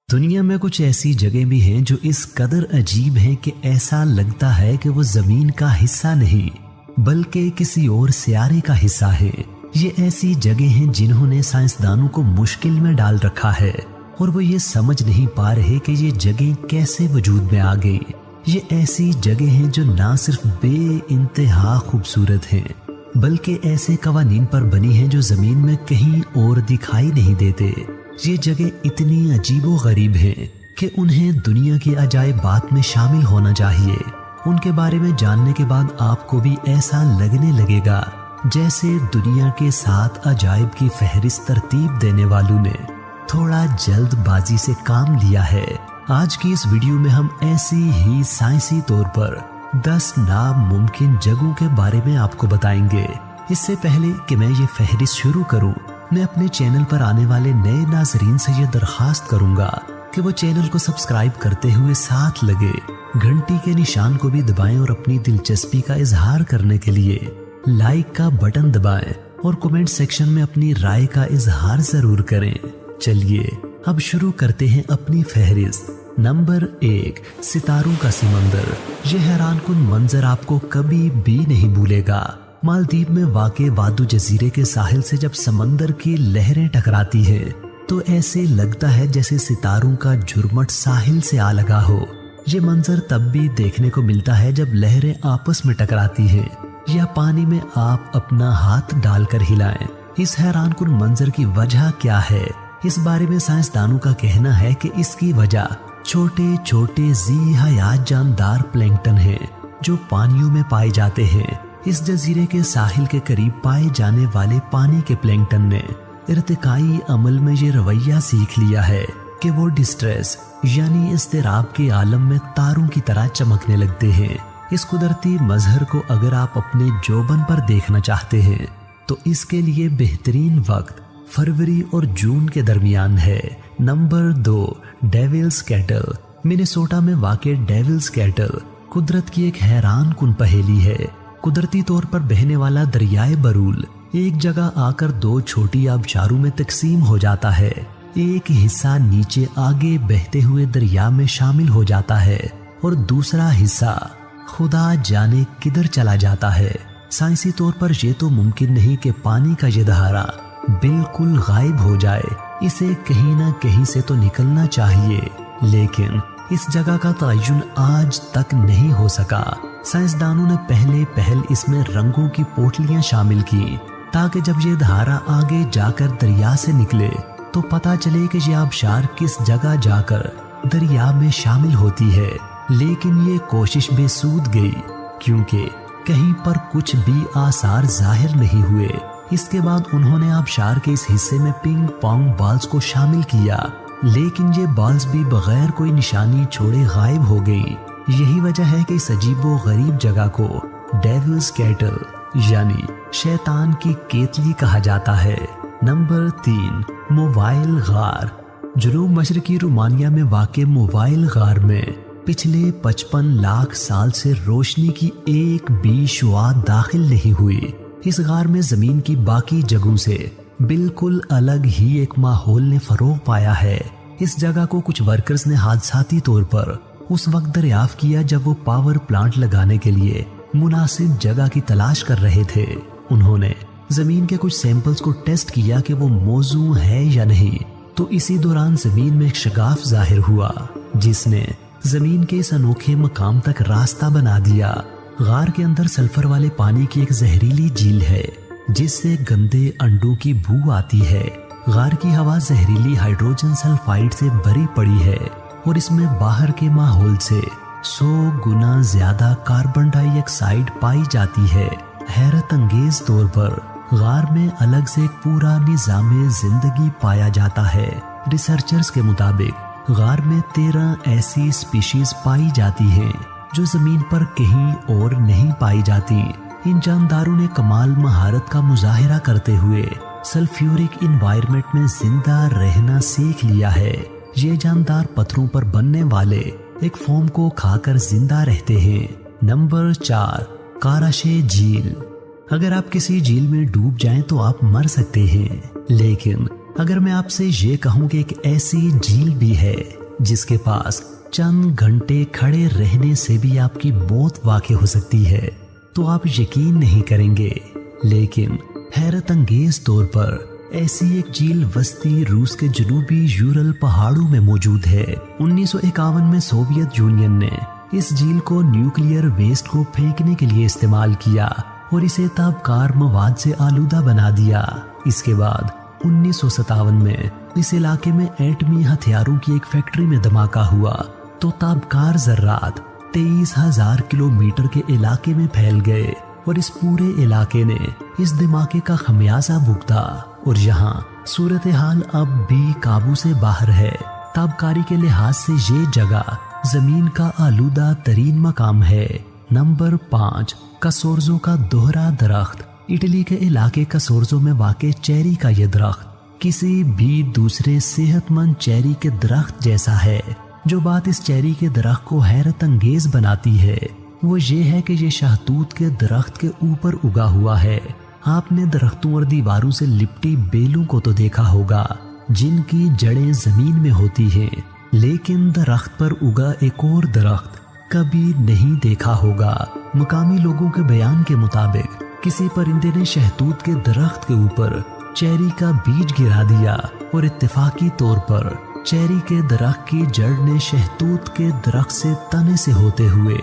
दुनिया में कुछ ऐसी जगह भी हैं जो इस कदर अजीब हैं कि ऐसा लगता है कि वो जमीन का हिस्सा नहीं बल्कि किसी और सियारे का हिस्सा है। ये ऐसी जगह हैं जिन्होंने साइंसदानों को मुश्किल में डाल रखा है और वो ये समझ नहीं पा रहे कि ये जगह कैसे वजूद में आ गई। ये ऐसी जगह हैं जो ना सिर्फ बेइंतहा खूबसूरत हैं बल्कि ऐसे कवानीन पर बनी हैं जो जमीन में कहीं और दिखाई नहीं देते। ये जगह इतनी अजीबो-गरीब हैं कि उन्हें दुनिया की अजायबात में शामिल होना चाहिए। उनके बारे में जानने के बाद आपको भी ऐसा लगने लगेगा जैसे दुनिया के 7 अजायब की फहरिस्त तरतीब देने वालों ने थोड़ा जल्दबाजी से काम लिया है। आज की इस वीडियो में हम ऐसी ही साइंसी तौर पर 10 नामुमकिन जगहों के बारे में आपको बताएंगे। इससे पहले कि मैं ये फहरिस्त शुरू करूं, मैं अपने चैनल पर आने वाले नए नाजरीन से ये दरखास्त करूंगा कि वो चैनल को सब्सक्राइब करते हुए साथ लगे घंटी के निशान को भी दबाएं और अपनी दिलचस्पी का इजहार करने के लिए लाइक का बटन दबाएं और कमेंट सेक्शन में अपनी राय का इजहार जरूर करें। चलिए अब शुरू करते हैं अपनी फहरिस्त। नंबर 1, सितारों का समंदर। यह हैरानकुन मंजर आपको कभी भी नहीं भूलेगा। मालदीव में वाक़े वादू जजीरे के साहिल से जब समंदर की लहरें टकराती हैं तो ऐसे लगता है जैसे सितारों का झुरमट साहिल से आ लगा हो। ये मंजर तब भी देखने को मिलता है जब लहरें आपस में टकराती हैं या पानी में आप अपना हाथ डालकर हिलाएं। इस हैरानकुन मंजर की वजह क्या है? इस बारे में साइंसदानों का कहना है कि इसकी वजह छोटे छोटे जी हयात जानदार प्लैंकटन हैं जो पानियों में पाए जाते हैं। इस जजीरे के साहिल के करीब पाए जाने वाले पानी के प्लैंकटन ने इर्तिकाई अमल में ये रवैया सीख लिया है कि वो डिस्ट्रेस यानी इज़्तिराब के आलम में तारों की तरह चमकने लगते हैं। इस कुदरती मजहर को अगर आप अपने जोबन पर देखना चाहते हैं तो इसके लिए बेहतरीन वक्त फरवरी और जून के दरमियान है। Number 2, devils cattle. मिनेसोटा में वाक़ डेविल्स कैटल कुदरत की एक हैरान कुन पहेली है। कुदरती तौर पर बहने वाला दरियाए बरूल एक जगह आकर 2 छोटी आबशारों में तकसीम हो जाता है। एक हिस्सा नीचे आगे बहते हुए दरिया में शामिल हो जाता है और दूसरा हिस्सा खुदा जाने किधर चला जाता है। साइंसी तौर पर यह तो मुमकिन नहीं कि पानी का ये धारा बिल्कुल गायब हो जाए। इसे कहीं ना कहीं से तो निकलना चाहिए, लेकिन इस जगह का तयन आज तक नहीं हो सका। साइंसदानों ने पहल इसमें रंगों की पोटलियां शामिल की ताकि जब ये धारा आगे जाकर दरिया से निकले तो पता चले कि ये आबशार किस जगह जाकर दरिया में शामिल होती है। लेकिन ये कोशिश बेसूद गई क्योंकि कहीं पर कुछ भी आसार जाहिर नहीं हुए। इसके बाद उन्होंने आबशार के इस हिस्से में पिंग पोंग बॉल्स को शामिल किया, लेकिन ये बॉल्स भी बगैर कोई निशानी छोड़े गायब हो गई। यही वजह है कि इस अजीबो गरीब जगह को डेविल्स कैटल यानी शैतान की केतली कहा जाता है। नंबर 3, मोबाइल गार। जुनूब मशरकी रोमानिया में वाक़े मोबाइल गार में पिछले 55 लाख साल से रोशनी की एक भी शुआ दाखिल नहीं हुई। इस गार में जमीन की बाकी जगहों से बिल्कुल अलग ही एक माहौल ने फरोग पाया है। इस जगह को कुछ वर्कर्स ने हादसाती तौर पर उस वक्त दरियाफ्त किया जब वो पावर प्लांट लगाने के लिए मुनासिब जगह की तलाश कर रहे थे। उन्होंने जमीन के कुछ सैंपल्स को टेस्ट किया कि वो मौजू है या नहीं, तो इसी दौरान जमीन में एक शगाफ जाहिर हुआ जिसने जमीन के इस अनोखे मकाम तक रास्ता बना दिया। गार के अंदर सल्फर वाले पानी की एक जहरीली झील है जिससे गंदे अंडों की बू आती है। गार की हवा जहरीली हाइड्रोजन सल्फाइड से भरी पड़ी है और इसमें बाहर के माहौल से 100 गुना ज्यादा कार्बन डाइऑक्साइड पाई जाती है। हैरत अंगेज तौर पर गार में अलग से एक पूरा निजामे जिंदगी पाया जाता है। रिसर्चर्स के मुताबिक गार में 13 ऐसी स्पीशीज पाई जाती हैं जो जमीन पर कहीं और नहीं पाई जाती। इन जानदारों ने कमाल महारत का मुजाहिरा करते हुए सल्फ्यूरिक इन्वायरमेंट में जिंदा रहना सीख लिया है। ये जानदार पत्थरों पर बनने वाले एक फोम को खाकर जिंदा रहते हैं। नंबर 4, काराशे झील। अगर आप किसी झील में डूब जाएं तो आप मर सकते हैं, लेकिन अगर मैं आपसे ये कहूं कि एक ऐसी झील भी है जिसके पास चंद घंटे खड़े रहने से भी आपकी मौत वाक़ई हो सकती है, तो आप यकीन नहीं करेंगे। लेकिन हैरत अंगेज तौर पर ऐसी एक झील वस्ती रूस के जनूबी यूरल पहाड़ों में मौजूद है। 1951 में सोवियत यूनियन ने इस झील को न्यूक्लियर वेस्ट को फेंकने के लिए इस्तेमाल किया और इसे ताबकार मवाद से आलूदा बना दिया। इसके बाद 1957 में इस इलाके में एटमी हथियारों की एक फैक्ट्री में धमाका हुआ तो ताबकार जर्रात 23,000 किलोमीटर के इलाके में फैल गए और इस पूरे इलाके ने इस धमाके का खमियाजा भुगता और यहाँ सूरत हाल अब भी काबू से बाहर है। ताबकारी के लिहाज से ये जगह जमीन का आलूदा तरीन मकाम है। नंबर 5, कसोर्जो का दोहरा दरख्त। इटली के इलाके कसोर्जो में वाक़े चेरी का ये दरख्त किसी भी दूसरे सेहतमंद चेरी के दरख्त जैसा है। जो बात इस चेरी के दरख्त को हैरत अंगेज बनाती है वो ये है कि ये शहतूत के दरख्त के ऊपर उगा हुआ है। आपने दरख्तों और दीवारों से लिपटी बेलों को तो देखा होगा जिनकी जड़ें जमीन में होती हैं, लेकिन दरख्त पर उगा एक और दरख्त कभी नहीं देखा होगा। मुकामी लोगों के बयान के मुताबिक किसी परिंदे ने शहतूत के दरख्त के ऊपर चेरी का बीज गिरा दिया और इत्तेफाकी तौर पर चेरी के दरख्त की जड़ ने शहतूत के दरख्त से तने से होते हुए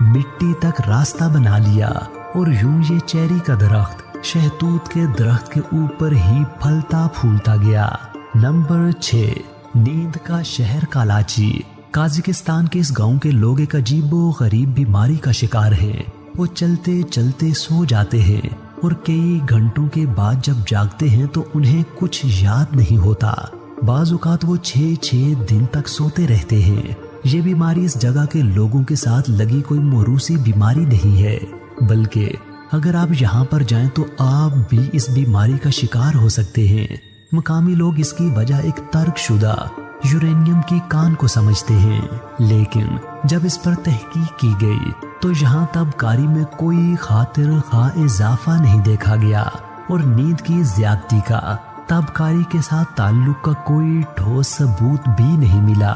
मिट्टी तक रास्ता बना लिया और यूं ये चेरी का दरख्त शहतूत के दरख्त के ऊपर ही फलता फूलता गया। नंबर 6, नींद का शहर कालाची। काजाकिस्तान के इस गांव के लोग एक अजीबो गरीब बीमारी का शिकार हैं। वो चलते चलते सो जाते हैं और कई घंटों के बाद जब जागते हैं तो उन्हें कुछ याद नहीं होता। बाज़ औक़ात वो 6 दिन तक सोते रहते हैं। ये बीमारी इस जगह के लोगों के साथ लगी कोई मौरूसी बीमारी नहीं है, बल्कि अगर आप यहाँ पर जाएं तो आप भी इस बीमारी का शिकार हो सकते हैं। मुकामी लोग इसकी वजह एक तर्कशुदा यूरेनियम की कान को समझते हैं, लेकिन जब इस पर तहकीक की गई तो यहाँ ताबकारी में कोई खातिर खा इजाफा नहीं देखा गया और नींद की ज्यादती का ताबकारी के साथ ताल्लुक का कोई ठोस सबूत भी नहीं मिला।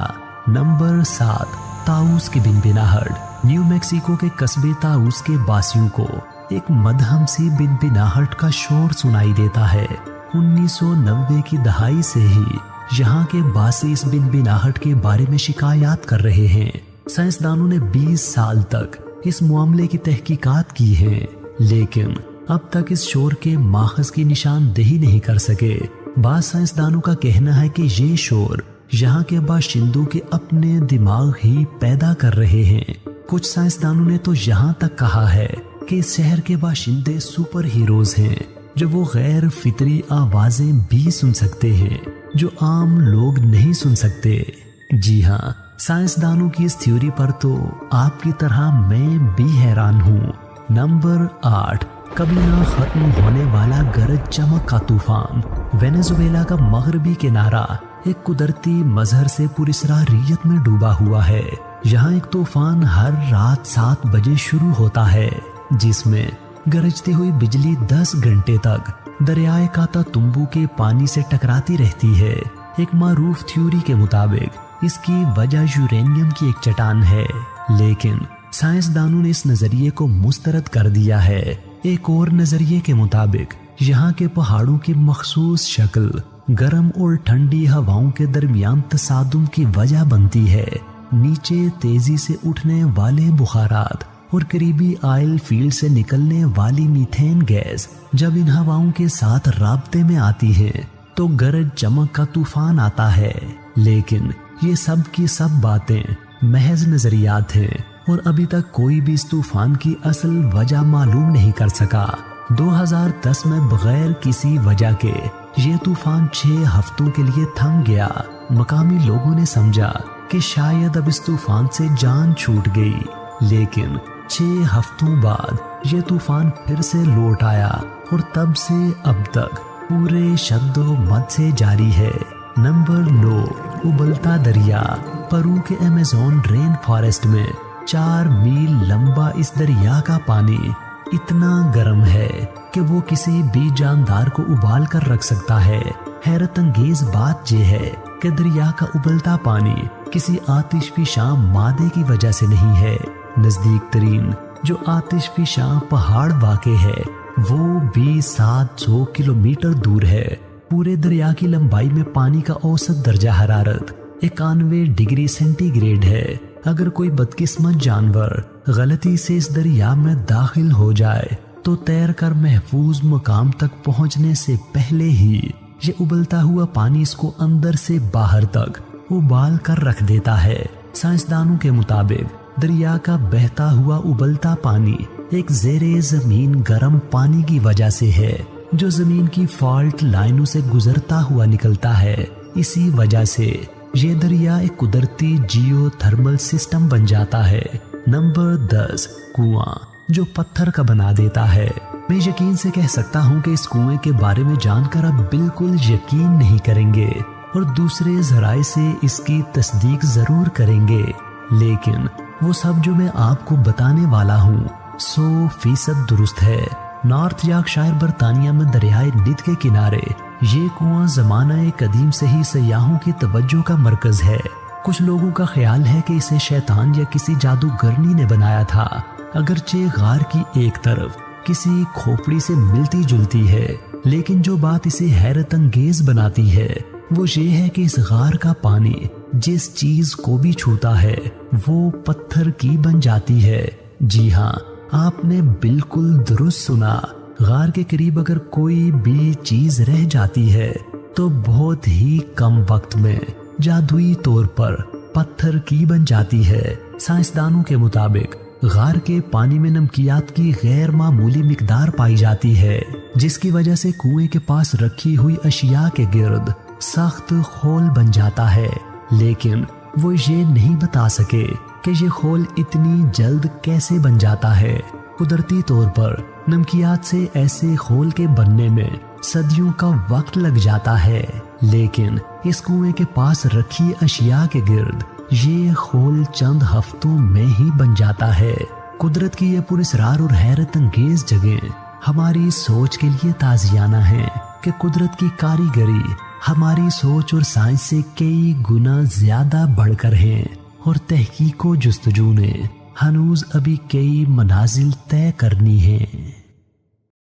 नंबर 7, ताउस की बिनबिनाहट। न्यू मैक्सिको के कस्बे ताउस के बासियों को एक मदहम सी बिनबिनाहट का शोर सुनाई देता है। 1990 की दहाई से ही यहाँ के बासी इस बिनबिनाहट के बारे में शिकायत कर रहे हैं। साइंसदानों ने 20 साल तक इस मामले की तहकीकात की है, लेकिन अब तक इस शोर के माखज़ की निशानदेही नहीं कर सके। बाद साइंसदानों का कहना है कि ये शोर यहाँ के बाशिंदों के अपने दिमाग ही पैदा कर रहे हैं। कुछ साइंसदानों ने तो यहाँ तक कहा है कि इस शहर के बाशिंदे सुपर हीरोज हैं, जो वो गैर फितरी आवाजें भी सुन सकते हैं जो आम लोग नहीं सुन सकते। जी हाँ, साइंसदानों की इस थ्योरी पर तो आपकी तरह मैं भी हैरान हूँ। नंबर 8, कभी ना खत्म होने वाला गरज चमक का तूफान। वेनेजुएला का मगरबी किनारा एक कुदरती मजहर से पुरस्रारियत में डूबा हुआ है। यहाँ एक तूफान हर रात 7 बजे शुरू होता है, जिसमें गरजती हुई बिजली 10 घंटे तक दरियाए कातातुम्बू के पानी से टकराती रहती है। एक मारूफ थ्योरी के मुताबिक इसकी वजह यूरेनियम की एक चट्टान है, लेकिन साइंसदानों ने इस नजरिए को मुस्तरद कर दिया है। एक और नजरिए के मुताबिक यहाँ के पहाड़ों की मखसूस शक्ल गर्म और ठंडी हवाओं के दरमियान तसादुम की वजह बनती है। नीचे तेजी से उठने वाले बुखारात और करीबी ऑयल फील्ड से निकलने वाली मीथेन गैस जब इन हवाओं के साथ राब्ते में आती है तो गरज चमक का तूफान आता है। लेकिन ये सब की सब बातें महज नजरियात हैं और अभी तक कोई भी इस तूफान की असल वजह मालूम नहीं कर सका। 2010 में बगैर किसी वजह के ये तूफान 6 हफ्तों के लिए थम गया। मकामी लोगों ने समझा कि शायद अब इस तूफान से जान छूट गई, लेकिन 6 हफ्तों बाद ये तूफान फिर से लौट आया और तब से अब तक पूरे शद्दो मद से जारी है। नंबर 9, उबलता दरिया। पेरू के अमेज़न रेन फॉरेस्ट में 4 मील लंबा इस दरिया का पानी इतना गर्म है कि वो किसी भी जानदार को उबाल कर रख सकता है। हैरत अंगेज बात यह है कि दरिया का उबलता पानी किसी आतिशफिशा मादे की वजह से नहीं है। नजदीक तरीन जो आतिशफिशा पहाड़ वाक़े है वो भी 700 किलोमीटर दूर है। पूरे दरिया की लंबाई में पानी का औसत दर्जा हरारत 91 डिग्री सेंटीग्रेड है। अगर कोई बदकिस्मत जानवर गलती से इस दरिया में दाखिल हो जाए तो तैरकर महफूज मुकाम तक पहुंचने से पहले ही ये उबलता हुआ पानी इसको अंदर से बाहर तक उबाल कर रख देता है। साइंसदानों के मुताबिक दरिया का बहता हुआ उबलता पानी एक ज़ेरे जमीन गर्म पानी की वजह से है जो जमीन की फॉल्ट लाइनों से गुजरता हुआ निकलता है। इसी वजह से ये दरिया एक कुदरती जियो थर्मल सिस्टम बन जाता है। नंबर 10, कुआं जो पत्थर का बना देता है। मैं यकीन से कह सकता हूँ कि इस कुएं के बारे में जानकर आप बिल्कुल यकीन नहीं करेंगे और दूसरे जराए से इसकी तस्दीक जरूर करेंगे, लेकिन वो सब जो मैं आपको बताने वाला हूँ 100% दुरुस्त है। नॉर्थ यॉर्कशायर बरतानिया में दरियाए नील के किनारे ये कुआं ज़माना कदीम से ही सयाहों की तवज्जो का मरकज है। कुछ लोगों का ख्याल है कि इसे शैतान या किसी जादूगरनी ने बनाया था। अगरचे गार की एक तरफ किसी खोपड़ी से मिलती जुलती है, लेकिन जो बात इसे हैरत अंगेज बनाती है वो ये है कि इस गार का पानी जिस चीज को भी छूता है वो पत्थर की बन जाती है। जी हाँ, आपने बिल्कुल दुरुस्त सुना। गार के करीब अगर कोई भी चीज रह जाती है तो बहुत ही कम वक्त में जादुई तौर पर पत्थर की बन जाती है। साइंसदानों के मुताबिक गार के पानी में नमकियात की गैर मामूली मिकदार पाई जाती है, जिसकी वजह से कुएं के पास रखी हुई अशिया के गिर्द सख्त खोल बन जाता है। लेकिन वो ये नहीं बता सके कि ये खोल इतनी जल्द कैसे बन जाता है। कुदरती तौर पर नमकियात से ऐसे खोल के बनने में सदियों का वक्त लग जाता है, लेकिन इस कुएं के पास रखी अशिया के गिर्द ये खोल चंद हफ्तों में ही बन जाता है। कुदरत की ये पुरस्रार और हैरत अंगेज जगह हमारी सोच के लिए ताजियाना है कि कुदरत की कारीगरी हमारी सोच और साइंस से कई गुना ज्यादा बढ़कर है और तहकीक व जुस्तजू ने हनूज अभी कई मनाजिल तय करनी है।